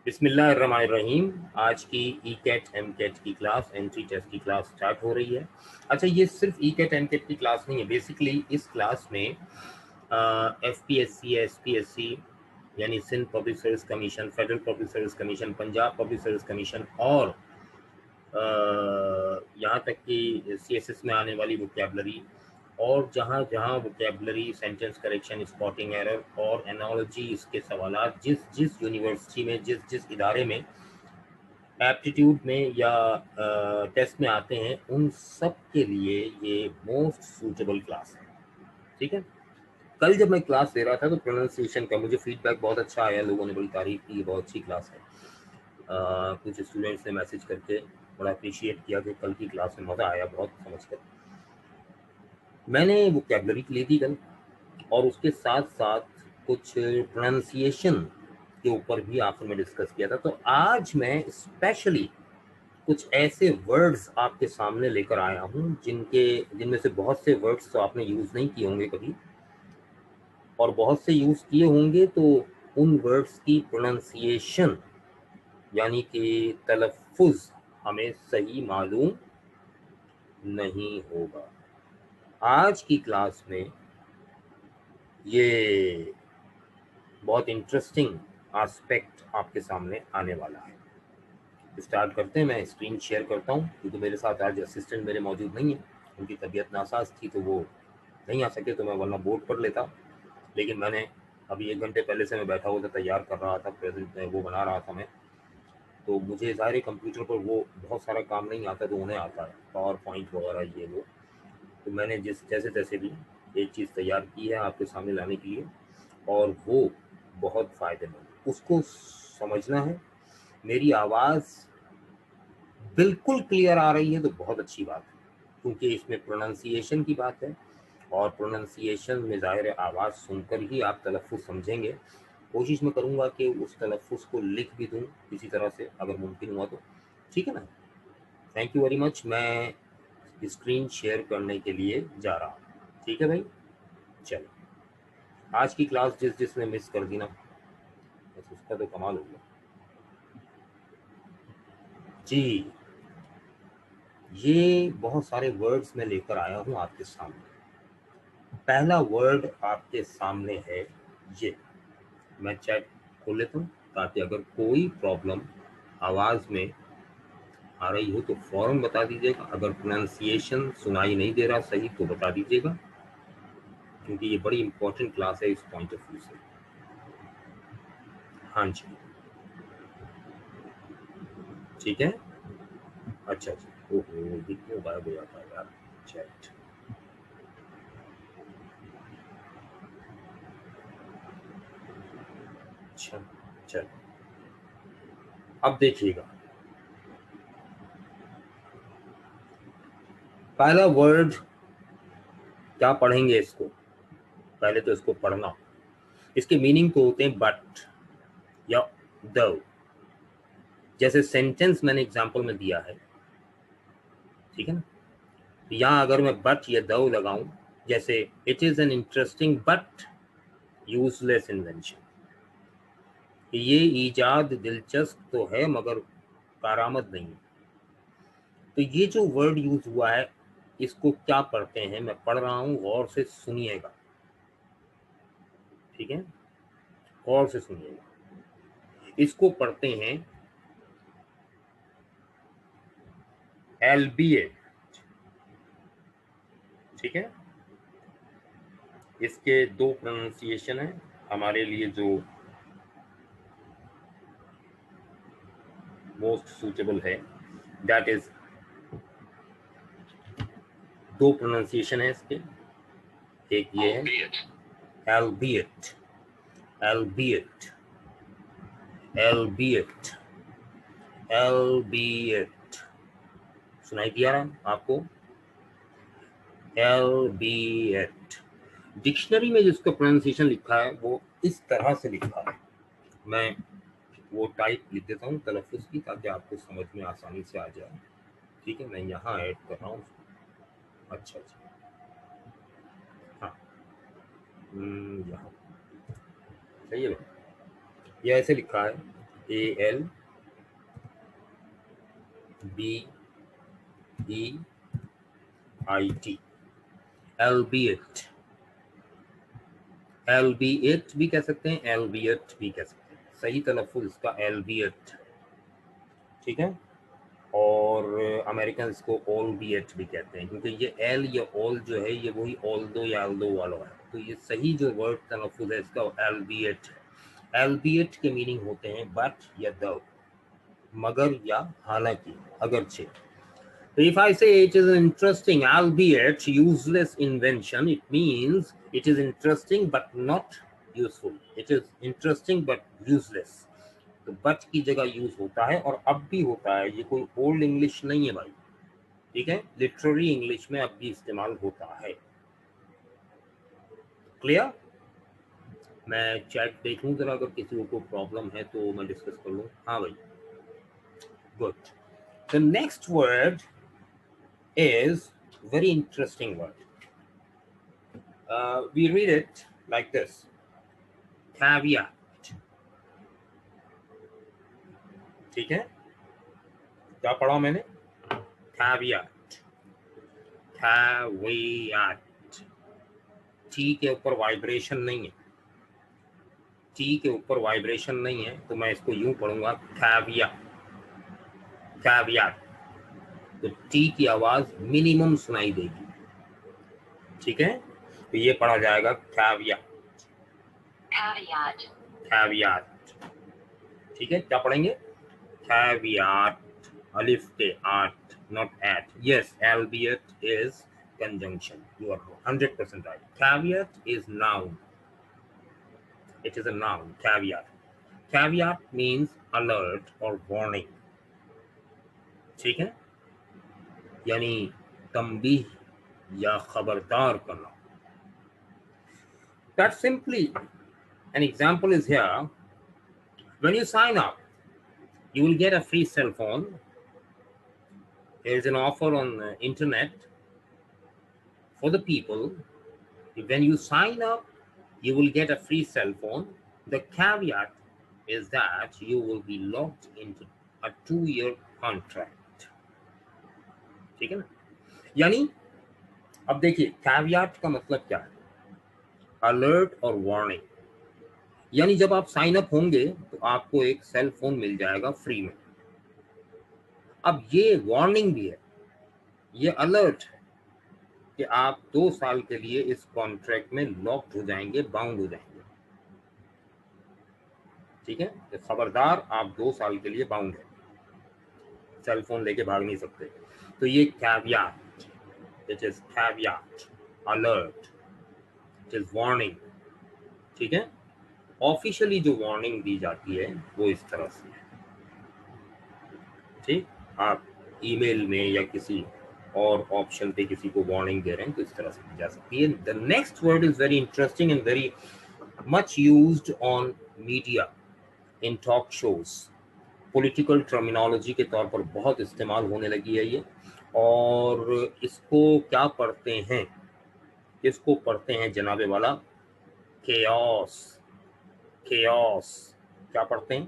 बिस्मिल्लाहिर्रहमानिर्रहीम। आज की ई कैट एम कैट की क्लास, एंट्री टेस्ट की क्लास स्टार्ट हो रही है। अच्छा, ये सिर्फ ई कैट एम कैट की क्लास नहीं है। बेसिकली इस क्लास में F P S C, S P S C यानी Sindh public service commission, federal public service commission, Punjab public service commission और यहाँ तक कि सी एस एस में आने वाली वोकैबलरी और जहाँ जहाँ vocabulary, sentence correction, spotting error और एनालॉजी, इसके सवाल जिस जिस यूनिवर्सिटी में, जिस जिस इदारे में एप्टीट्यूड में या टेस्ट में आते हैं, उन सब के लिए ये मोस्ट सूटेबल क्लास है। ठीक है। कल जब मैं क्लास दे रहा था तो प्रोनाउंसिएशन का मुझे फीडबैक बहुत अच्छा आया, लोगों ने बड़ी तारीफ की, बहुत अच्छी क्लास है। कुछ स्टूडेंट्स ने मैसेज करके बड़ा अप्रिशिएट किया कि कल की क्लास में मज़ा आया बहुत समझकर। मैंने वोकैबलरी के लिए दी कल और उसके साथ साथ कुछ प्रोनाउंसिएशन के ऊपर भी आखिर में डिस्कस किया था। तो आज मैं स्पेशली कुछ ऐसे वर्ड्स आपके सामने लेकर आया हूँ जिनमें से बहुत से वर्ड्स तो आपने यूज़ नहीं किए होंगे कभी, और बहुत से यूज़ किए होंगे तो उन वर्ड्स की प्रोनाउंसिएशन यानी कि तलफ़ुज़ हमें सही मालूम नहीं होगा। आज की क्लास में ये बहुत इंटरेस्टिंग एस्पेक्ट आपके सामने आने वाला है। स्टार्ट करते हैं। मैं स्क्रीन शेयर करता हूँ क्योंकि मेरे साथ आज असिस्टेंट मेरे मौजूद नहीं है, उनकी तबीयत नासाज थी तो वो नहीं आ सके, तो मैं वरना बोर्ड पर लेता। लेकिन मैंने अभी 1 घंटे पहले से मैं बैठा हुआ था, तैयार कर रहा था, प्रेजेंट वो बना रहा था मैं। तो मुझे ज़ाहिर है कंप्यूटर पर वो बहुत सारा काम नहीं आता, तो उन्हें आता है पावर पॉइंट वगैरह ये वो। तो मैंने जैसे तैसे भी एक चीज़ तैयार की है आपके सामने लाने के लिए, और वो बहुत फ़ायदेमंद, उसको समझना है। मेरी आवाज़ बिल्कुल क्लियर आ रही है तो बहुत अच्छी बात है, क्योंकि इसमें प्रोनाउंसिएशन की बात है, और प्रोनाउंसिएशन में ज़ाहिर है आवाज़ सुनकर ही आप तलफ़ुज़ समझेंगे। कोशिश मैं करूँगा कि उस तलफ़ुज़ को लिख भी दूँ किसी तरह से, अगर मुमकिन हुआ तो। ठीक है ना? Thank you very much. मैं स्क्रीन शेयर करने के लिए जा रहा हूँ। ठीक है भाई, चलो। आज की क्लास जिसने मिस कर दी ना, बस उसका तो कमाल हो गया जी। ये बहुत सारे वर्ड्स मैं लेकर आया हूँ आपके सामने। पहला वर्ड आपके सामने है ये। मैं चैट खोल लेता हूँ ताकि अगर कोई प्रॉब्लम आवाज़ में आ रही हो तो फौरन बता दीजिएगा। अगर प्रोनाउंसिएशन सुनाई नहीं दे रहा सही तो बता दीजिएगा, क्योंकि ये बड़ी इंपॉर्टेंट क्लास है इस पॉइंट ऑफ व्यू से। हाँ जी, ठीक है। अच्छा जी, ओहो, ये क्यों गायब हो जाता है यार चैट। अच्छा, चलो अब देखिएगा। पहला वर्ड क्या पढ़ेंगे इसको, पहले तो इसको पढ़ना। इसके मीनिंग तो होते हैं बट या द। जैसे सेंटेंस मैंने एग्जांपल में दिया है, ठीक है ना। यहाँ अगर मैं बट या द लगाऊं, जैसे it is an interesting but useless invention, ये ईजाद दिलचस्प तो है मगर कारामद नहीं। तो ये जो वर्ड यूज हुआ है, इसको क्या पढ़ते हैं, मैं पढ़ रहा हूं, गौर से सुनिएगा। ठीक है, गौर से सुनिएगा। इसको पढ़ते हैं एल्बिएट। ठीक है, इसके दो प्रोनाउंसिएशन है हमारे लिए जो मोस्ट सूटेबल है, दैट इज, दो प्रोनाउंसिएशन है इसके। एक ये है एल्बिएट, एल्बिएट, एल्बिएट, एल्बिएट। सुनाई दिया रहा आपको? एल्बिएट। डिक्शनरी में जिसका प्रोनाउंसिएशन लिखा है वो इस तरह से लिखा है। मैं वो टाइप लिख देता हूँ तलफ़ुज़ की, ताकि आपको समझ में आसानी से आ जाए। ठीक है, मैं यहाँ ऐड कर रहा हूँ। अच्छा अच्छा, हाँ, यहाँ सही है। ये ऐसे लिखा है, ALBEIT, albeit, albeit भी कह सकते हैं, albeit भी कह सकते हैं, सही तलफ़ुज़ इसका albeit, ठीक है। और अमेरिकन इसको albeit भी कहते हैं, क्योंकि ये एल या ऑल जो है ये वही although या although वाला है, तो ये सही जो वर्ड तलफ़ुज़ है इसका albeit है। albeit के मीनिंग होते हैं बट या द, मगर या हालांकि, अगरचे। So if I say it is an interesting albeit useless invention, it means it is interesting but not useful. It is interesting but useless. तो but की जगह यूज होता है और अब भी होता है, ये कोई ओल्ड इंग्लिश नहीं है भाई, ठीक है, लिटरेरी इंग्लिश में अब भी इस्तेमाल होता है। क्लियर? मैं चैट देख लूं जरा, अगर किसी को कोई प्रॉब्लम है तो मैं डिस्कस कर लूं। हाँ भाई, good. The next word is very interesting word. We read it like this: caveat. ठीक है, क्या पढ़ा मैंने? caveat, caveat। टी के ऊपर वाइब्रेशन नहीं है, टी के ऊपर वाइब्रेशन नहीं है, तो मैं इसको यूं पढ़ूंगा caveat, caveat। तो टी की आवाज मिनिमम सुनाई देगी, ठीक है, तो ये पढ़ा जाएगा caveat, caveat, caveat, ठीक है। क्या पढ़ेंगे? caveat, alif ke at, not at. Yes, albeit is conjunction. You are 100% right. Caveat is noun. It is a noun. Caveat. Caveat means alert or warning. ठीक है, यानी तंबीह या खबरदार करना। That simply an example is here. When you sign up, you will get a free cell phone. There is an offer on the internet for the people. When you sign up, you will get a free cell phone. The caveat is that you will be locked into a 2-year contract. ठीक है ना? यानी अब देखिए caveat का मतलब क्या है? अलर्ट और वार्निंग। यानी जब आप साइन अप होंगे तो आपको एक सेल फोन मिल जाएगा फ्री में। अब ये वार्निंग भी है, ये अलर्ट है कि आप 2 साल के लिए इस कॉन्ट्रैक्ट में लॉक्ड हो जाएंगे, बाउंड हो जाएंगे, ठीक है। तो खबरदार, आप 2 साल के लिए बाउंड है, सेल फोन लेके भाग नहीं सकते। तो ये caveat, it is caveat, alert, it is warning, ठीक है। ऑफिशियली जो वार्निंग दी जाती है वो इस तरह से है, ठीक। आप ईमेल में या किसी और ऑप्शन पे किसी को वार्निंग दे रहे हैं तो इस तरह से दी जा सकती है। The next word is very interesting and very much used on media in talk shows. Political terminology के तौर पर बहुत इस्तेमाल होने लगी है ये। और इसको क्या पढ़ते हैं? इसको पढ़ते हैं जनाबे वाला केओस। केओस क्या पढ़ते हैं?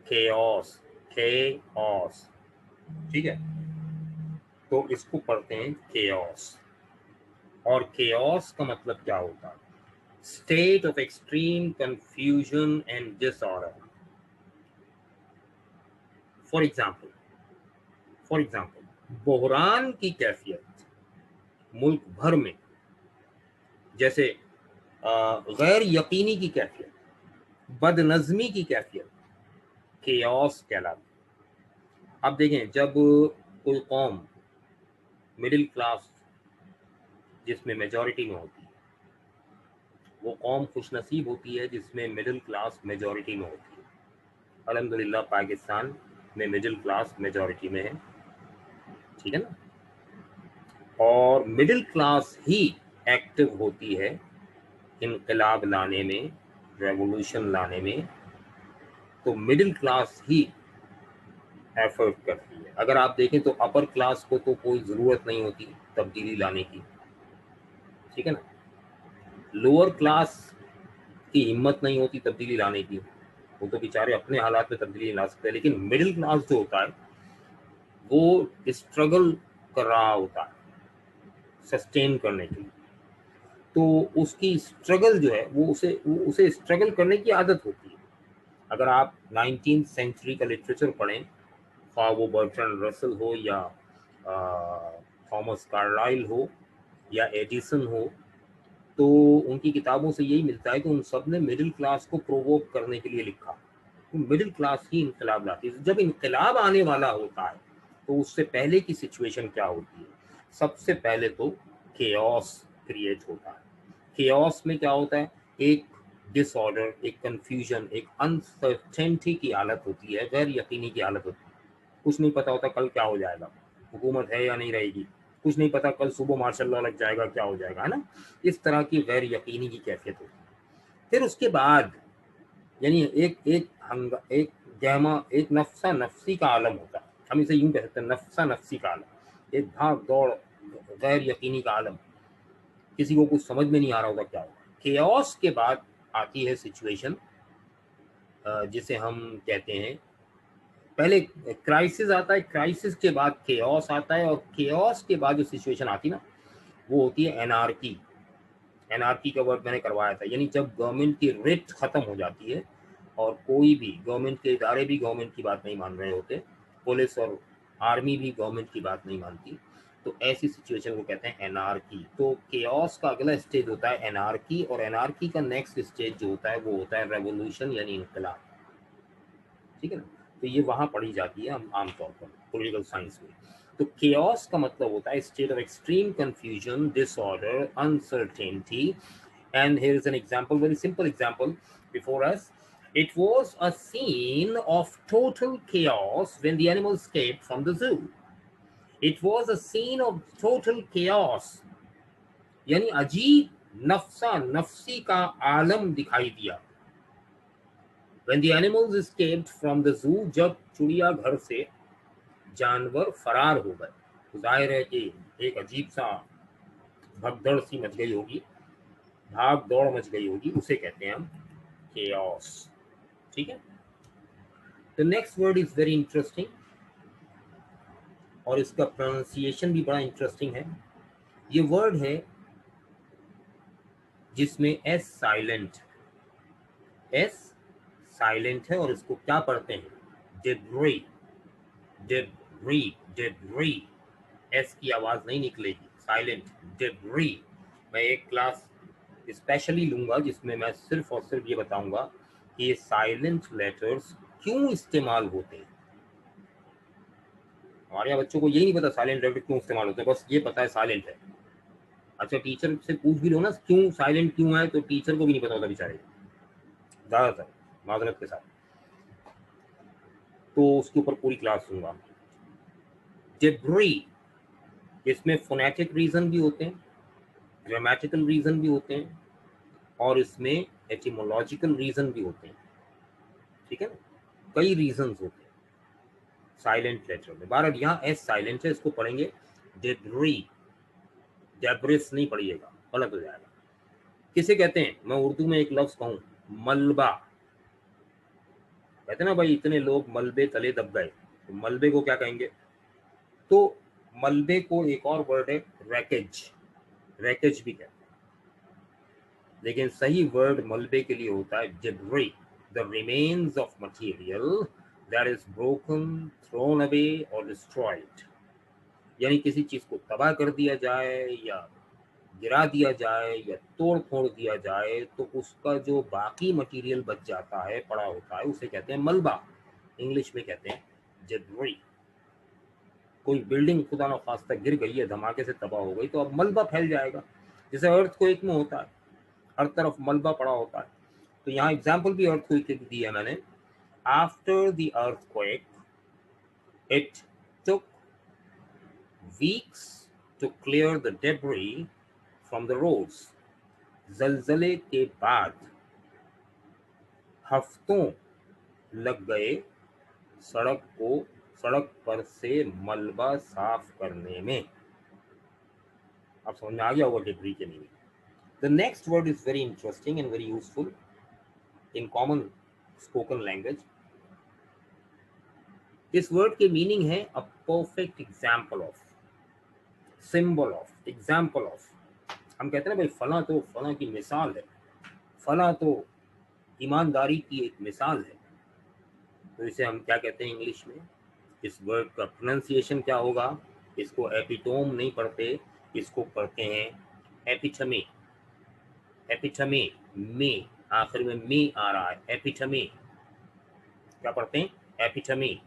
केओस, केओस, ठीक है। तो इसको पढ़ते हैं केओस। और केओस का मतलब क्या होता है? State of extreme confusion and disorder. For example बहरान की कैफियत मुल्क भर में, जैसे गैर यकीनी की कैफियत, बदनज़मी की कैफियत केओस कहलाती। अब देखें, जब कोई कौम मिडिल क्लास जिसमें मेजॉरिटी में होती है, वो कौम खुशनसीब होती है जिसमें मिडिल क्लास मेजॉरिटी में होती है। अल्हम्दुलिल्लाह पाकिस्तान में मिडिल क्लास मेजॉरिटी में है, ठीक है ना। और मिडिल क्लास ही एक्टिव होती है इनकलाब लाने में, रेवोल्यूशन लाने में, तो मिडिल क्लास ही एफर्ट करती है। अगर आप देखें तो अपर क्लास को तो कोई ज़रूरत नहीं होती तब्दीली लाने की, ठीक है ना। लोअर क्लास की हिम्मत नहीं होती तब्दीली लाने की, वो तो बेचारे अपने हालात में तब्दीली ला सकते हैं, लेकिन मिडिल क्लास जो होता है वो स्ट्रगल कर रहा होता है सस्टेन करने के लिए, तो उसकी स्ट्रगल जो है वो उसे स्ट्रगल करने की आदत होती है। अगर आप 19th सेंचुरी का लिटरेचर पढ़ें, ख्वाह वो बर्ट्रैंड रसल हो या थॉमस कार्लाइल हो या एडिसन हो, तो उनकी किताबों से यही मिलता है कि उन सब ने मिडिल क्लास को प्रोवोक करने के लिए लिखा। तो मिडिल क्लास ही इनकलाब लाती है। जब इनकलाब आने वाला होता है तो उससे पहले की सिचुएशन क्या होती है? सबसे पहले तो केओस क्रिएट होता है। केओस में क्या होता है? एक डिसऑर्डर, एक कंफ्यूजन, एक अनसर्टेनिटी की हालत होती है, गैर यकीनी की हालत होती है। कुछ नहीं पता होता कल क्या हो जाएगा, हुकूमत है या नहीं रहेगी, कुछ नहीं पता कल सुबह मार्शल लॉ लग जाएगा, क्या हो जाएगा, है ना। इस तरह की गैर यकीनी की कैफियत होती है। फिर उसके बाद यानी एक गहमा, एक नफ्सा नफ्सी का आलम होता है, हम इसे यूं कहते हैं, नफ्सा नफ्सी का आलम, एक भाग दौड़ गैर यकीनी का आलम, किसी को कुछ समझ में नहीं आ रहा होता क्या होगा। केओस के बाद आती है सिचुएशन जिसे हम कहते हैं, पहले क्राइसिस आता है, क्राइसिस के बाद केओस आता है, और केओस के बाद जो सिचुएशन आती है ना, वो होती है एनार्की। एनआरकी का वर्क मैंने करवाया था, यानी जब गवर्नमेंट की रिट खत्म हो जाती है और कोई भी गवर्नमेंट के इदारे भी गवर्नमेंट की बात नहीं मान रहे होते, पुलिस और आर्मी भी गवर्नमेंट की बात नहीं मानती, तो ऐसी सिचुएशन को कहते हैं एनार्की। तो केओस का अगला स्टेज होता है एनार्की, और एनार्की का नेक्स्ट स्टेज जो होता है वो होता है रेवोल्यूशन यानी इनकलाब। ठीक है ना। तो ये वहां पढ़ी जाती है आमतौर पर पॉलिटिकल साइंस में। तो केओस का मतलब होता है state of extreme confusion, disorder, uncertainty. And here is an example, very simple example before us. It was a scene of total chaos when the animals escaped from the zoo. It was a scene of total chaos, यानी अजीब नफ्सा नफ्सी का आलम दिखाई दिया। When the animals escaped from the zoo, जब चिड़िया घर से जानवर फरार हो गए, तो जाहिर है कि एक अजीब सा भगदड़ सी मच गई होगी, भाग दौड़ मच गई होगी, उसे कहते हैं हम chaos। ठीक है। The next word is very interesting, और इसका प्रोनाउंसिएशन भी बड़ा इंटरेस्टिंग है। ये वर्ड है जिसमें एस साइलेंट, एस साइलेंट है, और इसको क्या पढ़ते हैं? Debris, debris, debris. एस की आवाज नहीं निकलेगी, साइलेंट, डेब्री। मैं एक क्लास स्पेशली लूंगा जिसमें मैं सिर्फ और सिर्फ ये बताऊंगा कि ये साइलेंट लेटर्स क्यों इस्तेमाल होते हैं। हमारे यहाँ बच्चों को यही नहीं पता साइलेंट लेटर क्यों इस्तेमाल होते हैं, बस ये पता है साइलेंट है। अच्छा, टीचर से पूछ भी लो ना क्यों साइलेंट क्यों है, तो टीचर को भी नहीं पता होता बेचारे, ज्यादातर, माजरत के साथ। तो उसके ऊपर पूरी क्लास दूंगा। डेब्री, इसमें फोनेटिक रीजन भी होते हैं, ग्रामेटिकल रीजन भी होते हैं, और इसमें एटिमोलॉजिकल रीजन भी होते हैं। ठीक है ना, कई रीजन होते हैं साइलेंट लेटर में। बार यहाँ एस साइलेंट है, इसको पढ़ेंगे डेब्री, डेब्रिस नहीं पढ़िएगा, गलत हो जाएगा। किसे कहते हैं? मैं उर्दू में एक लफ्ज कहूं, मलबा। कहते ना भाई इतने लोग मलबे तले दब गए, तो मलबे को क्या कहेंगे? तो मलबे को एक और वर्ड है रैकेज, रैकेज भी कहते हैं, लेकिन सही वर्ड मलबे के लिए होता है debris, the remains of material that is broken, thrown away और डिस्ट्रॉयड। यानी किसी चीज को तबाह कर दिया जाए या गिरा दिया जाए या तोड़ फोड़ दिया जाए, तो उसका जो बाकी मटेरियल बच जाता है, पड़ा होता है, उसे कहते हैं मलबा। इंग्लिश में कहते हैं डेब्री। कोई बिल्डिंग खुदा न खास्ता गिर गई है, धमाके से तबाह हो गई, तो अब मलबा फैल जाएगा, जैसे अर्थ को एक में होता है, हर तरफ मलबा पड़ा होता है। तो यहाँ एग्जाम्पल भी अर्थ को दी है मैंने। After the earthquake it took weeks to clear the debris from the roads. जलजले के बाद हफ्तों लग गए सड़क पर से मलबा साफ करने में। आप समझ में आ गया होगा डेब्री के meaning. The next word is very interesting and very useful in common spoken language. इस वर्ड के मीनिंग है a perfect example of, symbol of, example of. हम कहते हैं ना भाई फला तो फला की मिसाल है, फला तो ईमानदारी की एक मिसाल है। तो इसे हम क्या कहते हैं इंग्लिश में? इस वर्ड का प्रोनाउंसिएशन क्या होगा? इसको एपिटोम नहीं पढ़ते, इसको पढ़ते हैं एपिथमी। एपिथमी, में आखिर में में आ रहा है, एपिथमी। क्या पढ़ते हैं? एपिथमी।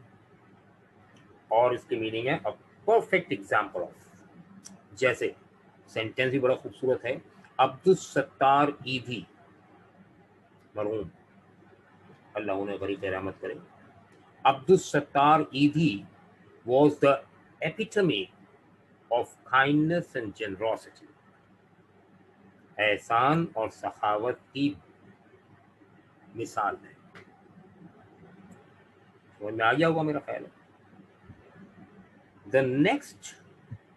और इसकी मीनिंग है अ परफेक्ट एग्जाम्पल ऑफ। जैसे सेंटेंस भी बड़ा खूबसूरत है। अब्दुल सत्तार ईदी मरहूम, अल्लाह उन्हें बड़ी रहमत करे, अब्दुल सत्तार ईदी was the epitome of kindness and generosity। एहसान और सखावत की मिसाल है। समझ में आ गया होगा मेरा ख्याल है। The next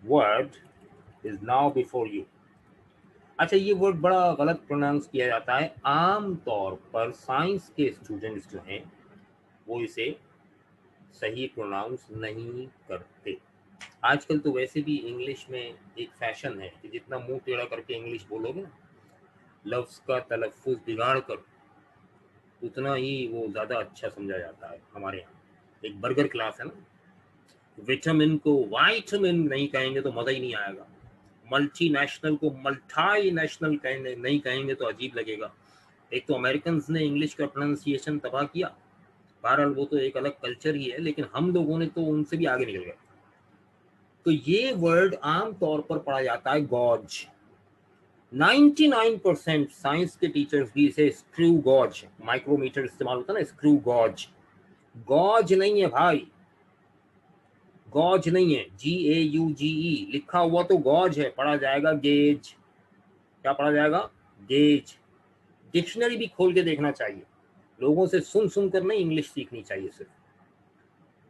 word is now before you। अच्छा, ये वर्ड बड़ा गलत प्रोनाउंस किया जाता है। आम तौर पर साइंस के स्टूडेंट्स जो हैं वो इसे सही प्रोनाउंस नहीं करते। आजकल तो वैसे भी इंग्लिश में एक फैशन है कि जितना मुंह टेढ़ा करके इंग्लिश बोलोगे ना, लफ्ज का तलफ्फुज बिगाड़ कर, उतना ही वो ज़्यादा अच्छा समझा जाता है। हमारे यहाँ एक बर्गर क्लास है ना, विटामिन को वाइटामिन नहीं कहेंगे तो मज़ा ही नहीं आएगा, मल्टी नेशनल को मल्टाई नेशनल कहेंगे नहीं कहेंगे तो अजीब लगेगा। एक तो अमेरिकन ने इंग्लिश का प्रोनाउंसिएशन तबाह किया, बहरहाल वो तो एक अलग कल्चर ही है, लेकिन हम लोगों ने तो उनसे भी आगे निकल गए। तो ये वर्ड आम तौर पर पढ़ा जाता है गॉज। 99% साइंस के टीचर्स भी इसे स्क्रू गॉज, माइक्रोमीटर इस्तेमाल होता है ना, स्क्रू गॉज। गॉज नहीं है भाई, गॉज नहीं है, GAUGE लिखा हुआ तो गॉज है, पढ़ा जाएगा गेज। क्या पढ़ा जाएगा? गेज। डिक्शनरी भी खोल के देखना चाहिए, लोगों से सुन सुन कर नहीं इंग्लिश सीखनी चाहिए सिर्फ।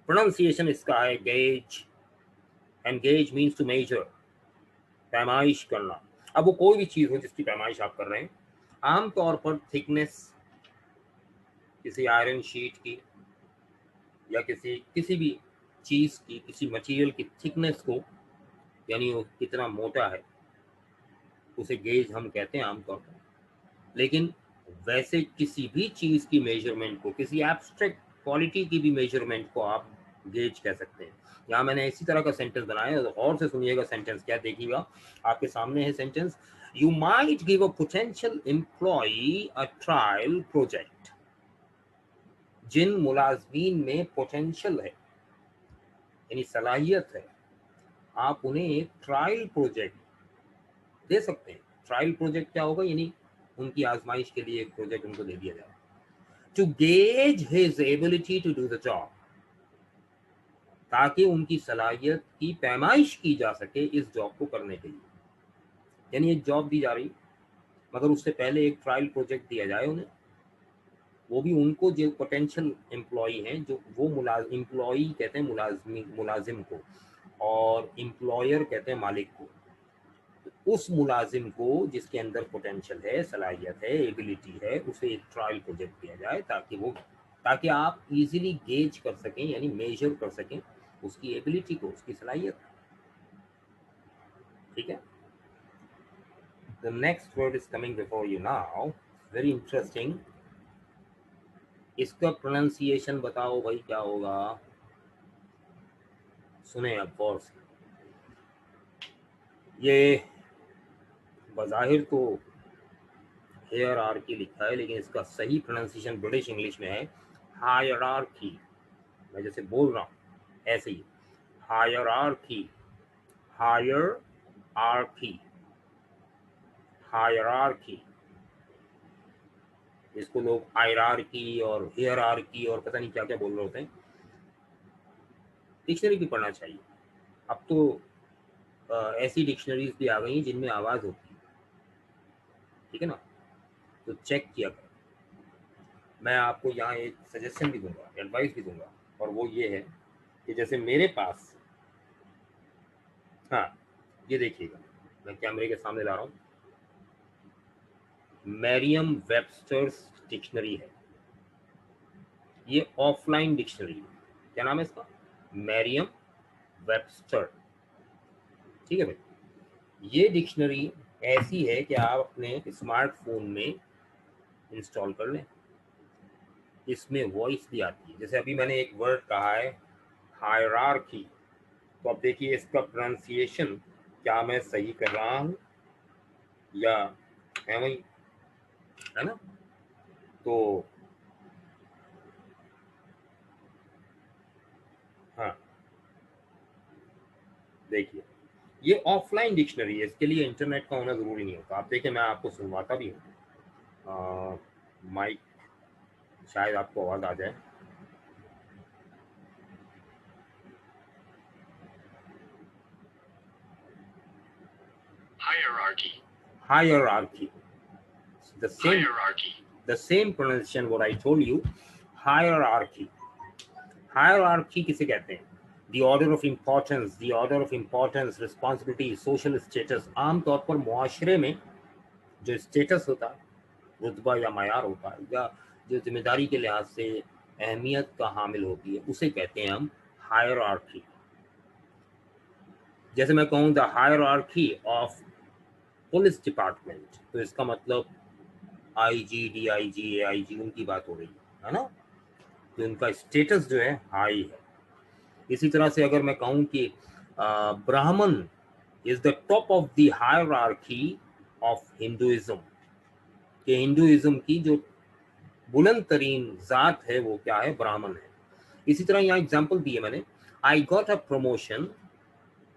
प्रोनाउंसिएशन इसका है gauge, and gauge means to measure, पैमाइश करना। अब वो कोई भी चीज़ हो जिसकी पैमाइश आप कर रहे हैं, आमतौर पर थिकनेस किसी आयरन शीट की या किसी भी चीज़ की, किसी मटेरियल की थिकनेस को, यानी वो कितना मोटा है, उसे गेज हम कहते हैं आमतौर पर। लेकिन वैसे किसी भी चीज़ की मेजरमेंट को, किसी एब्स्ट्रैक्ट क्वालिटी की भी मेजरमेंट को आप गेज कह सकते हैं। यहाँ मैंने इसी तरह का सेंटेंस बनाया है, तो और से सुनिएगा सेंटेंस क्या, देखिएगा आपके सामने है sentence. You might give a potential employee a trial project. जिन मुलाजमीन में पोटेंशियल है, यानी सलाहियत है, आप उन्हें एक ट्रायल प्रोजेक्ट दे सकते हैं। ट्रायल प्रोजेक्ट क्या होगा? यानी उनकी आजमाइश के लिए एक प्रोजेक्ट उनको दे दिया जाए, to gauge his ability to do the job, ताकि उनकी सलाहियत की पैमाइश की जा सके इस जॉब को करने के लिए। यानी एक जॉब दी जा रही, मगर उससे पहले एक ट्रायल प्रोजेक्ट दिया जाए उन्हें, वो भी उनको जो पोटेंशियल एम्प्लॉई हैं, जो वो एम्प्लॉई कहते हैं मुलाजिम को, और एम्प्लॉयर कहते हैं मालिक को। उस मुलाजिम को जिसके अंदर पोटेंशियल है, सलाहियत है, एबिलिटी है, उसे एक ट्रायल प्रोजेक्ट दिया जाए ताकि आप इजीली गेज कर सकें, यानी मेजर कर सकें उसकी एबिलिटी को, उसकी सलाहियत। ठीक है। The next word is coming before you now, very interesting. इसका प्रोनाउंसिएशन बताओ भाई क्या होगा, सुने अब गौर से। ये बज़ाहिर तो हायरार्की लिखा है, लेकिन इसका सही प्रोनाउंसिएशन ब्रिटिश इंग्लिश में है हायरार्की। मैं जैसे बोल रहा हूँ ऐसे ही, हायरार्की, हायरार्की, हायरार्की। इसको लोग हायरार्की और हायरार्की और पता नहीं क्या क्या बोल रहे होते हैं। डिक्शनरी भी पढ़ना चाहिए। अब तो ऐसी डिक्शनरीज भी आ गई हैं जिनमें आवाज़ होती है, ठीक है ना, तो चेक किया करो। मैं आपको यहाँ एक सजेशन भी दूंगा, एडवाइस भी दूंगा, और वो ये है कि जैसे मेरे पास, हाँ ये देखिएगा, मैं कैमरे के सामने ला रहा हूँ, मैरियम वेबस्टर्स डिक्शनरी है। ये ऑफलाइन डिक्शनरी, क्या नाम है इसका, मैरियम वेबस्टर, ठीक है भाई। ये डिक्शनरी ऐसी है कि आप अपने स्मार्टफोन में इंस्टॉल कर लें, इसमें वॉइस भी आती है। जैसे अभी मैंने एक वर्ड कहा है हायरार्की, तो अब देखिए इसका प्रोनाउंसिएशन क्या मैं सही कर रहा हूँ या है वही, है ना। तो हाँ देखिए, ये ऑफलाइन डिक्शनरी है, इसके लिए इंटरनेट का होना ज़रूरी नहीं होता। आप देखिए मैं आपको सुनवाता भी हूँ, माइक शायद आपको आवाज़ आ जाए। Hierarchy. Hierarchy. The same pronunciation what I told you. Hierarchy. Hierarchy किसे कहते हैं? The order of importance, the order of importance, responsibility, social status. आमतौर पर मुआशरे में जो स्टेटस होता है, रुतबा या मायार होता है, या जो जिम्मेदारी के लिहाज से अहमियत का हामिल होती है, उसे कहते हैं हम हायरार्की। जैसे मैं कहूँ the hierarchy of police department, तो इसका मतलब आईजी, डीआईजी, एआईजी, उनकी बात हो रही है ना, तो उनका स्टेटस जो है हाई है। इसी तरह से अगर मैं कहूँ कि ब्राह्मण is the top of the hierarchy of Hinduism, कि हिंदुइज्म की जो बुलंद तरीन जात है वो क्या है, ब्राह्मण है। इसी तरह यहाँ एग्जाम्पल दिए मैंने, I got a promotion,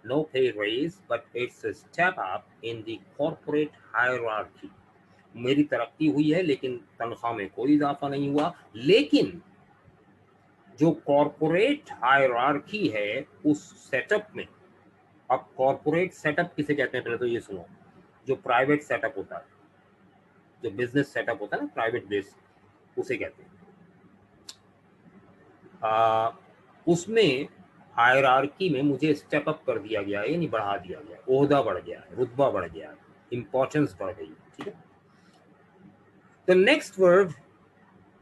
no pay raise but it's a step up in the corporate hierarchy. मेरी तरक्की हुई है लेकिन तनख्वाह में कोई इजाफा नहीं हुआ, लेकिन जो कॉर्पोरेट हायरार्की है उस सेटअप में, अब कॉर्पोरेट सेटअप किसे कहते हैं पहले तो ये सुनो, जो प्राइवेट सेटअप होता है, जो बिजनेस सेटअप होता है ना प्राइवेट बेस, उसे कहते हैं। उसमें हायरार्की में मुझे स्टेप अप कर दिया गया है, यानी बढ़ा दिया गया, ओहदा बढ़ गया है, रुतबा बढ़ गया है, इंपॉर्टेंस बढ़ गई, ठीक है। The next word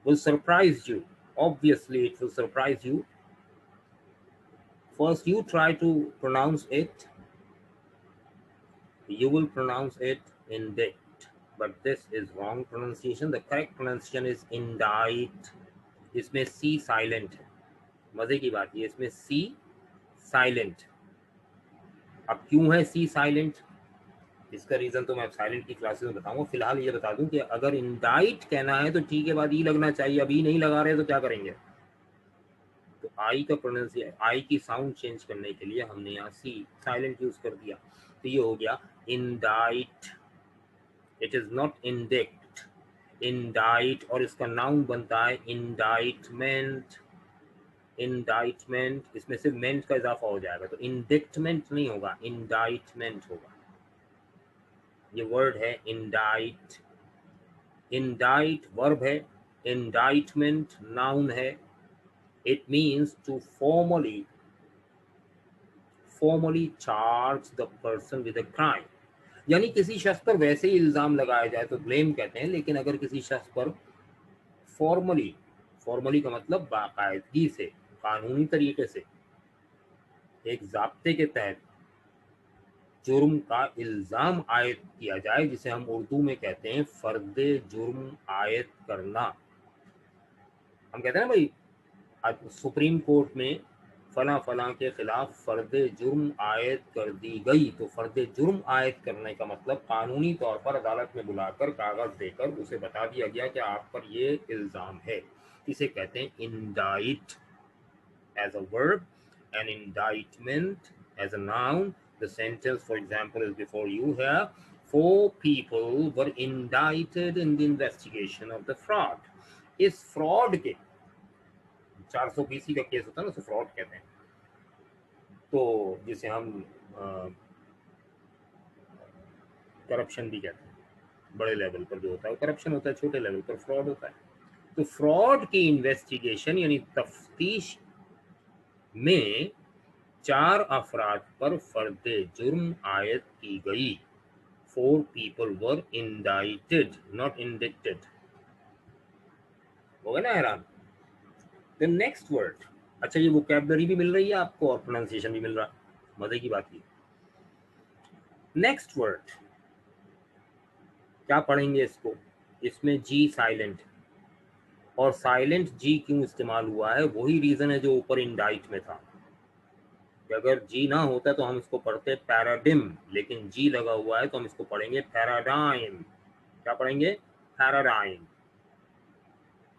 will surprise you. Obviously, it will surprise you. First, you try to pronounce it. You will pronounce it indict, but this is wrong pronunciation. The correct pronunciation is indict. इसमें C silent है। मजे की बात ये, इसमें C silent। अब क्यों है C silent? इसका रीजन तो मैं साइलेंट की क्लासेस में बताऊंगा। फिलहाल ये बता दूं कि अगर इंडाइट कहना है तो ठीक है, बाद ई लगना चाहिए, अभी नहीं लगा रहे तो क्या करेंगे? तो आई का प्रोनाउंसिएशन, आई की साउंड चेंज करने के लिए हमने यहाँ सी साइलेंट यूज कर दिया, तो ये हो गया इंडाइट। इट इज नॉट इंडिक्ट, इंडाइट, और इसका नाउन बनता है इंडाइटमेंट। इंडाइटमेंट, इसमें सिर्फ मेंट का इजाफा हो जाएगा, तो इंडिक्टमेंट नहीं होगा, इंडाइटमेंट होगा। ये वर्ड है इंडाइट। इंडाइट वर्ब है, इंडाइटमेंट नाउन है। It means to formally charge the person with a crime, यानी किसी शख्स पर वैसे ही इल्जाम लगाया जाए तो ब्लेम कहते हैं, लेकिन अगर किसी शख्स पर फॉर्मली, फॉर्मली का मतलब बाकायदगी से, कानूनी तरीके से, एक जाब्ते के तहत जुर्म का इल्जाम आयद किया जाए, जिसे हम उर्दू में कहते हैं फर्द जुर्म आयद करना। हम कहते हैं ना भाई, आज सुप्रीम कोर्ट में फला फला के खिलाफ फर्द जुर्म आयद कर दी गई, तो फर्द जुर्म आयद करने का मतलब कानूनी तौर पर अदालत में बुलाकर कागज देकर उसे बता दिया गया कि आप पर ये इल्जाम है। इसे कहते हैं indict as a verb and indictment as a noun. The sentence for example is before you hear, 4 people were indicted in the investigation of the fraud। इस फ्रॉड के 420 का केस होता है ना, उसे फ्रॉड कहते हैं। तो जिसे हम करप्शन भी कहते हैं, बड़े लेवल पर जो होता है करप्शन होता है, छोटे लेवल पर फ्रॉड होता है। तो फ्रॉड की इन्वेस्टिगेशन यानी तफ्तीश में 4 अफराद पर फर्द जुर्म आयद की गई। 4 people were indicted, not indicted। हो गया ना हैरान? द नेक्स्ट वर्ड, अच्छा ये वोकैबुलरी भी मिल रही है आपको और प्रोनाउंसिएशन भी मिल रहा है, मजे की बात ये। नेक्स्ट वर्ड क्या पढ़ेंगे इसको, इसमें जी साइलेंट, और साइलेंट जी क्यों इस्तेमाल हुआ है, वही रीजन है जो ऊपर इंडाइट में था कि अगर जी ना होता तो हम इसको पढ़ते पैराडिम, लेकिन जी लगा हुआ है तो हम इसको पढ़ेंगे पैराडाइम। क्या पढ़ेंगे, पैराडाइम।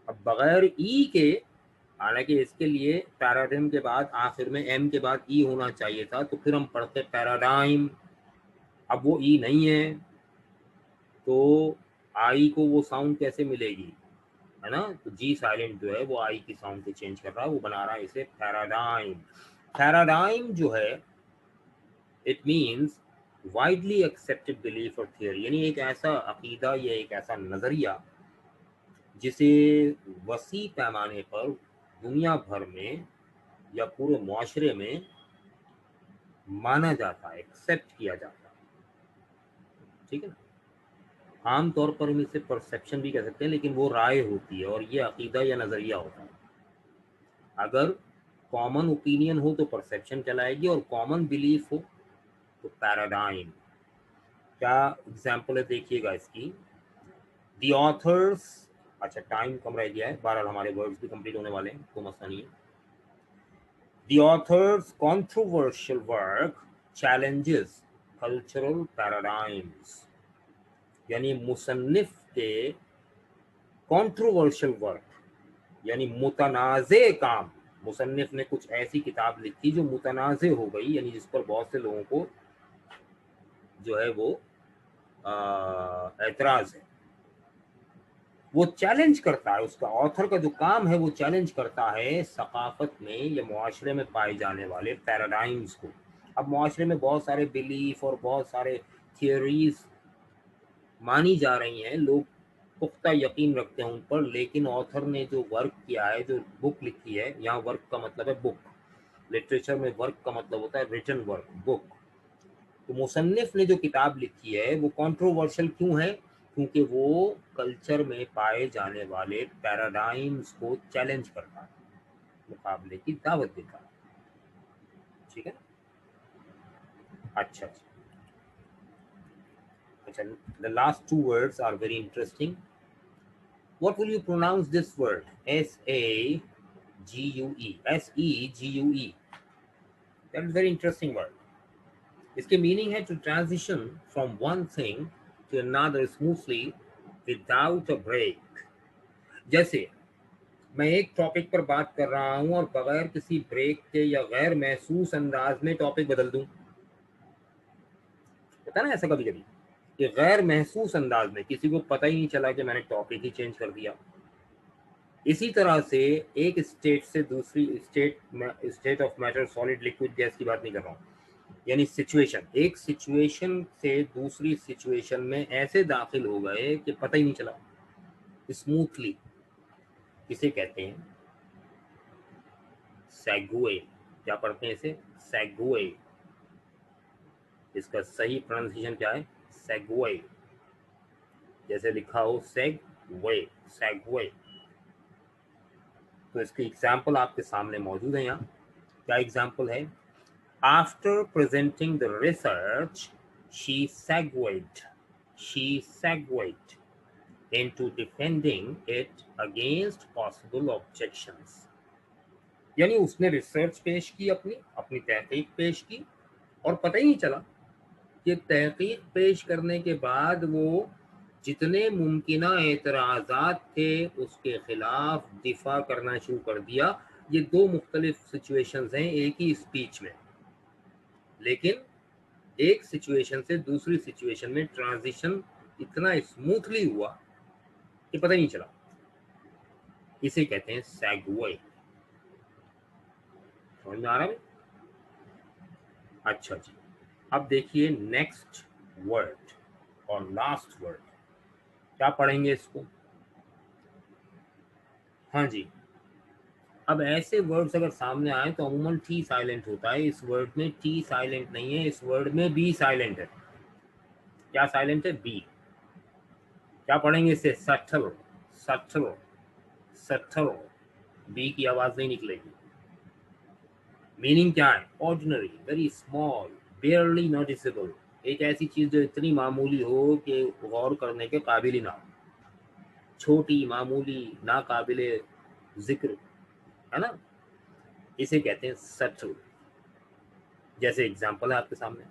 अब बगैर ई के, हालांकि इसके लिए पैराडिम के बाद आखिर में एम के बाद ई होना चाहिए था, तो फिर हम पढ़ते पैराडाइम। अब वो ई नहीं है तो आई को वो साउंड कैसे मिलेगी, है ना, तो जी साइलेंट जो है वो आई की साउंड को चेंज कर रहा है, वो बना रहा है इसे पैराडाइम। पैराडाइम जो है it means widely accepted belief और थियरी, यानी एक ऐसा अकीदा या एक ऐसा नज़रिया जिसे वसी पैमाने पर दुनिया भर में या पूरे मुआशरे में माना जाता है, एक्सेप्ट किया जाता है, ठीक है ना। आम तौर पर हम इसे परसेप्शन भी कह सकते हैं, लेकिन वो राय होती है और ये अकीदा या नज़रिया होता है। अगर कॉमन ओपिनियन हो तो परसेप्शन कहलाएगी, और कॉमन बिलीफ हो तो पैराडाइम। क्या एग्जाम्पल है देखिएगा इसकी, द ऑथर्स, अच्छा टाइम कम रह गया है, बहरहाल हमारे वर्ड्स भी कंप्लीट होने वाले हैं, तो मसला नहीं है। The author's controversial work challenges cultural paradigms, यानी मुसन्निफ के कंट्रोवर्शियल वर्क यानी मुतनाज़े काम, मुसन्निफ ने कुछ ऐसी किताब लिखी जो मुतनाज़े हो गई, यानी जिस पर बहुत से लोगों को जो है वो एतराज़ है, वो चैलेंज करता है, उसका ऑथर का जो काम है वो चैलेंज करता है सकाफत में या मुआशरे में पाए जाने वाले पैराडाइम्स को। अब मुआशरे में बहुत सारे बिलीफ और बहुत सारे थियोरीज मानी जा रही हैं, लोग पुख्ता यकीन रखते हैं उन पर, लेकिन ऑथर ने जो वर्क किया है, जो बुक लिखी है, यहाँ वर्क का मतलब है बुक, लिटरेचर में वर्क का मतलब होता है रिटन वर्क, बुक। तो मुसन्निफ ने जो किताब लिखी है वो कंट्रोवर्शियल क्यों है, क्योंकि वो कल्चर में पाए जाने वाले पैराडाइम्स को चैलेंज करता है, मुकाबले की दावत देता है, ठीक है। अच्छा अच्छा, the last two words are very interesting. What will you pronounce this word? S-A-G-U-E. S-E-G-U-E. That is very interesting word. इसके मीनिंग है to transition from one thing to another smoothly without a break. जैसे मैं एक topic पर बात कर रहा हूं और बगैर किसी ब्रेक के या गैर महसूस अंदाज में टॉपिक बदल दूं, पता ना ऐसा कभी कभी कि गैर महसूस अंदाज में किसी को पता ही नहीं चला कि मैंने टॉपिक ही चेंज कर दिया। इसी तरह से एक स्टेट से दूसरी state of matter, solid liquid gas की बात नहीं कर रहा हूँ, यानी सिचुएशन, एक सिचुएशन से दूसरी सिचुएशन में ऐसे दाखिल हो गए कि पता ही नहीं चला, स्मूथली। इसे कहते हैं सेगवे। क्या पढ़ते हैं इसे, सेगवे। इसका सही प्रोनाउंसिएशन क्या है, सेगवे, जैसे लिखा हो सेगवे, सेगवे। तो इसकी एग्जाम्पल आपके सामने मौजूद है यहाँ। क्या एग्जाम्पल है, After presenting the research, she segued into defending it against possible objections. यानी उसने रिसर्च पेश की, अपनी तहकीक पेश की, और पता ही नहीं चला कि तहकीक पेश करने के बाद वो जितने मुमकिना एतराज़ात थे उसके खिलाफ दिफा करना शुरू कर दिया। ये दो मुख्तलिफ सिचुएशंस हैं एक ही स्पीच में, लेकिन एक सिचुएशन से दूसरी सिचुएशन में ट्रांजिशन इतना स्मूथली हुआ कि पता ही नहीं चला। इसे कहते हैं सेगवे। समझ में आ रहा है? अच्छा जी, अब देखिए नेक्स्ट वर्ड और लास्ट वर्ड, क्या पढ़ेंगे इसको। हाँ जी, अब ऐसे वर्ड्स अगर सामने आए तो अमूमन टी साइलेंट होता है, इस वर्ड में टी साइलेंट नहीं है, इस वर्ड में बी साइलेंट है। क्या साइलेंट है, बी। क्या पढ़ेंगे इसे, सटल, सटल, सटल। बी की आवाज नहीं निकलेगी। मीनिंग क्या है? ऑर्डिनरी, वेरी स्मॉल, बेयरली नोटिसेबल, एक ऐसी चीज जो इतनी मामूली हो कि गौर करने के काबिल ही ना हो, छोटी, मामूली, ना काबिले जिक्र, है ना, इसे कहते हैं सटल। जैसे एग्जांपल है आपके सामने,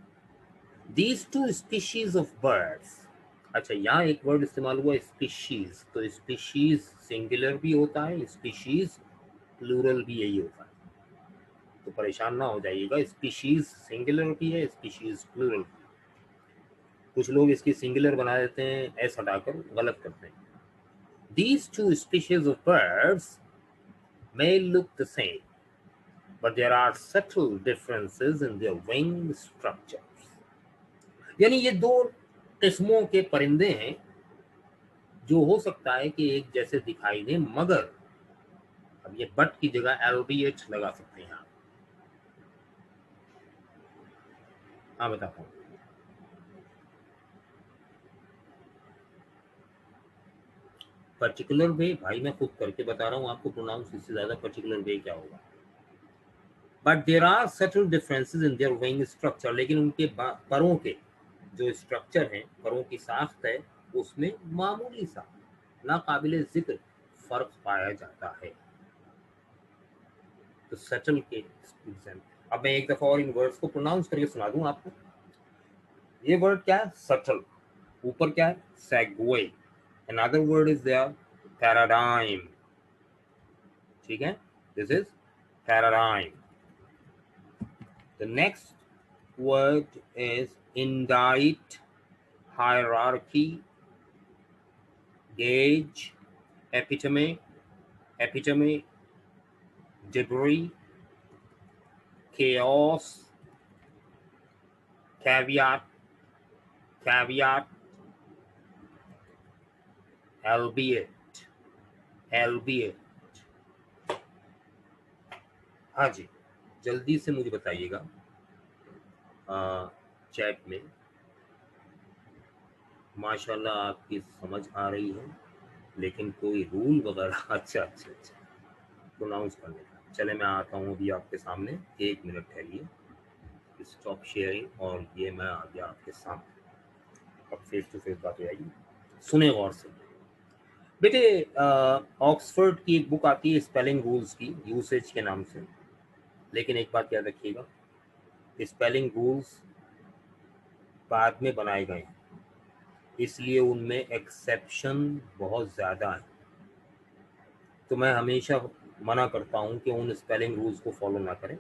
these two species of birds. अच्छा, यहाँ एक वर्ड इस्तेमाल हुआ स्पीशीज, तो स्पीशीज सिंगुलर भी होता है, स्पीशीज प्लूरल भी यही होता है, तो परेशान ना हो जाइएगा, स्पीशीज सिंगुलर भी है, स्पीशीज प्लूरल। कुछ लोग इसकी सिंगुलर बना देते हैं, एस हटाकर गलत करते हैं। These two species of birds may look the same, but there are subtle differences in their wing structures. यानी ये दो किस्मों के परिंदे हैं जो हो सकता है कि एक जैसे दिखाई दें, मगर अब ये बट की जगह एल्बिएट लगा सकते हैं आप। हाँ, बताता हूँ। पर्टिकुलर वे, भाई मैं खुद करके बता रहा हूँ आपको प्रोनाउंस, इससे ज्यादा पर्टिकुलर वे क्या होगा। But there are subtle differences in their wing structure, लेकिन उनके परों के जो स्ट्रक्चर है, परों की साख्त है, उसमें मामूली सा, ना काबिले जिक्र फर्क पाया जाता है। तो सटल के एग्जाम्पल, अब मैं एक दफा और इन वर्ड्स को प्रोनाउंस करके सुना दूं आपको। ये वर्ड क्या है? सटल। ऊपर क्या है? Segue. Another word is there paradigm. ठीक है, this is paradigm. The next word is indite, hierarchy, gauge, epitome, epitome, debris, chaos, caveat, caveat, albeit, albeit। हाँ जी, जल्दी से मुझे बताइएगा चैट में। माशाल्लाह आपकी समझ आ रही है, लेकिन कोई रूल वगैरह अच्छा अच्छा अच्छा प्रोनाउंस करने का। चले मैं आता हूँ अभी आपके सामने, 1 मिनट ठहरिए, स्टॉप शेयरिंग, और ये मैं आ गया आपके सामने। अब फेस टू फेस बात हो जाएगी, सुने गौर से बेटे। ऑक्सफोर्ड की एक बुक आती है स्पेलिंग रूल्स की, यूसेज के नाम से, लेकिन एक बात याद रखिएगा, स्पेलिंग रूल्स बाद में बनाए गए हैं, इसलिए उनमें एक्सेप्शन बहुत ज़्यादा है। तो मैं हमेशा मना करता हूँ कि उन स्पेलिंग रूल्स को फॉलो ना करें,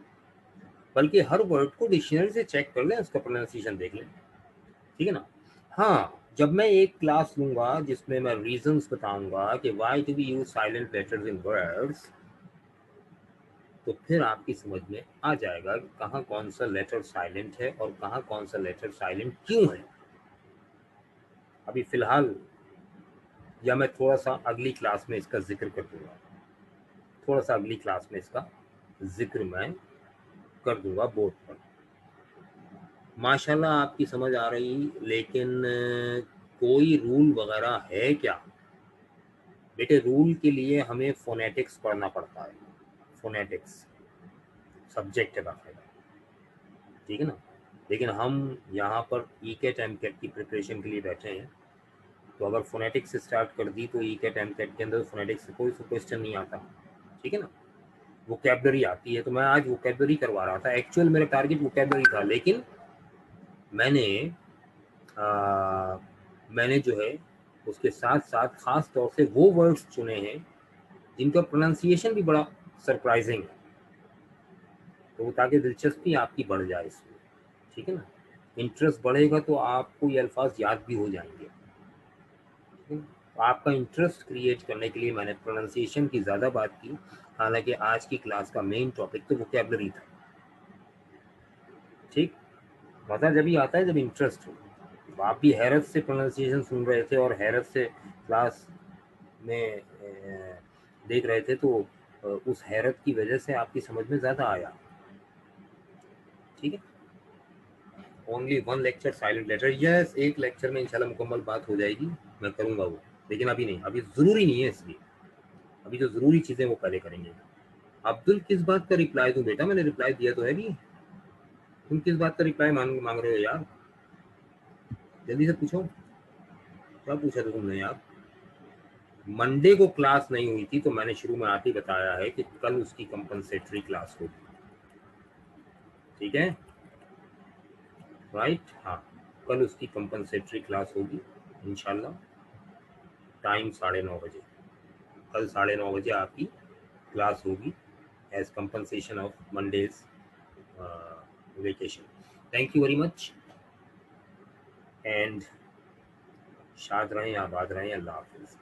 बल्कि हर वर्ड को डिक्शनरी से चेक कर लें, उसका प्रोनाउंसिएशन देख लें, ठीक है ना। हाँ, जब मैं एक क्लास लूंगा जिसमें मैं रीजंस बताऊंगा कि why do we use silent letters in words, तो फिर आपकी समझ में आ जाएगा कि कहाँ कौन सा लेटर साइलेंट है और कहाँ कौन सा लेटर साइलेंट क्यों है। अभी फिलहाल, या मैं थोड़ा सा अगली क्लास में इसका जिक्र कर दूंगा, थोड़ा सा अगली क्लास में इसका जिक्र मैं कर दूंगा बोर्ड पर। माशाल्लाह आपकी समझ आ रही, लेकिन कोई रूल वगैरह है क्या? बेटे, रूल के लिए हमें फोनेटिक्स पढ़ना पड़ता है, फोनेटिक्स सब्जेक्ट है बाकायदा, ठीक है ना। लेकिन हम यहाँ पर ई कैट एम कैट की प्रिपरेशन के लिए बैठे हैं, तो अगर फोनेटिक्स से स्टार्ट कर दी तो ई कैट एम कैट के अंदर फोनेटिक्स से कोई क्वेश्चन नहीं आता, ठीक है ना। वोकैबलरी आती है, तो मैं आज वोकैबलरी करवा रहा था, एक्चुअल मेरा टारगेट वोकैबलरी था, लेकिन मैंने मैंने जो है उसके साथ साथ ख़ास तौर से वो वर्ड्स चुने हैं जिनका प्रोनाउंसिएशन भी बड़ा सरप्राइजिंग है, तो ताकि दिलचस्पी आपकी बढ़ जाए इसमें, ठीक है ना। इंटरेस्ट बढ़ेगा तो आपको ये अल्फाज याद भी हो जाएंगे, ठीक है ना? तो आपका इंटरेस्ट क्रिएट करने के लिए मैंने प्रोनाउंसिएशन की ज़्यादा बात की, हालांकि आज की क्लास का मेन टॉपिक तो वोकैबलरी था, ठीक। मज़ा जब ही आता है जब इंटरेस्ट हो। तो आप भी हैरत से प्रोनाउंसिएशन सुन रहे थे और हैरत से क्लास में देख रहे थे, तो उस हैरत की वजह से आपकी समझ में ज़्यादा आया, ठीक है। Only one lecture silent letter, yes, एक लेक्चर में इंशाल्लाह मुकम्मल बात हो जाएगी, मैं करूँगा वो, लेकिन अभी नहीं, अभी ज़रूरी नहीं है, इसलिए अभी जो ज़रूरी चीज़ें वो पहले करेंगे। अब्दुल किस बात का रिप्लाई दूं बेटा, मैंने रिप्लाई दिया तो है नहीं, तुम किस बात का रिप्लाई मांग रहे हो यार, जल्दी से पूछो, क्या पूछा था तुमने यार। मंडे को क्लास नहीं हुई थी तो मैंने शुरू में आते ही बताया है कि कल उसकी कंपनसेटरी क्लास होगी, ठीक है, राइट, हाँ, कल उसकी कंपनसेटरी क्लास होगी इंशाल्लाह, टाइम 9:30 बजे, कल 9:30 बजे आपकी क्लास होगी as compensation of Mondays vacation. Thank you very much and शाद रहें, आबाद रहें, अल्लाह हाफिज़।